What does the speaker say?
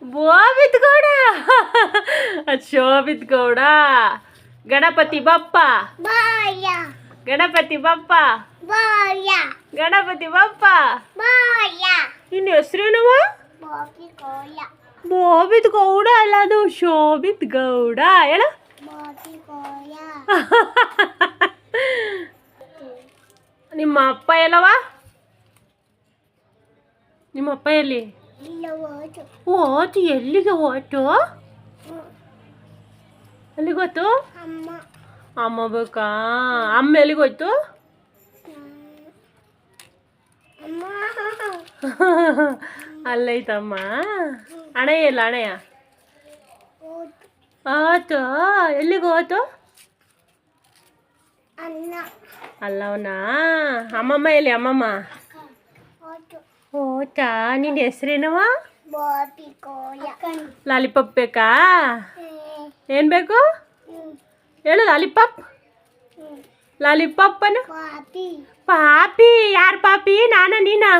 ಬೋಬಿತ್ ಗೌಡ ಶೋಭಿತ್ ಗೌಡ ಗಣಪತಿ ಬಪ್ಪ ಗಣಪತಿ ಬಪ್ಪ ಗಣಪತಿ ಬಪ್ಪ ನಿನ್ನ ಹೆಸರೇನವ ಬೋಬಿತ್ ಗೌಡ ಅಲ್ಲ ಅದು ಶೋಭಿತ್ ಗೌಡ ಹೇಳ ನಿಮ್ಮ ಅಪ್ಪ ಎಲ್ಲವ ನಿಮ್ಮ ಅಪ್ಪ ಎಲ್ಲಿ ಓತು ಎಲ್ಲಿಗೆ ಓಟು ಎಲ್ಲಿಗೆ ಹೋಯ್ತು ಅಮ್ಮ ಬೇಕಾ ಅಮ್ಮ ಎಲ್ಲಿಗೆ ಹೋಯ್ತು ಅಲ್ಲೈತಮ್ಮ ಅಣಯ್ಯ ಎಲ್ಲ ಅಣಯ್ಯ ಆತು ಎಲ್ಲಿಗೆ ಹೋಯ್ತು ಅಲ್ಲವನಾ ಅಮ್ಮಮ್ಮ ಎಲ್ಲಿ ಅಮ್ಮಮ್ಮ ಓಟಾ ನಿನ್ನ ಹೆಸ್ರೇನವ ಲಾಲಿಪಾಪ್ ಬೇಕಾ ಏನು ಬೇಕು ಹೇಳು ಲಾಲಿಪಾಪ್ ಲಾಲಿಪಾಪ್ ಅನ್ನು ಪಾಪಿ ಯಾರು ಪಾಪಿ ನಾನ ನೀನಾ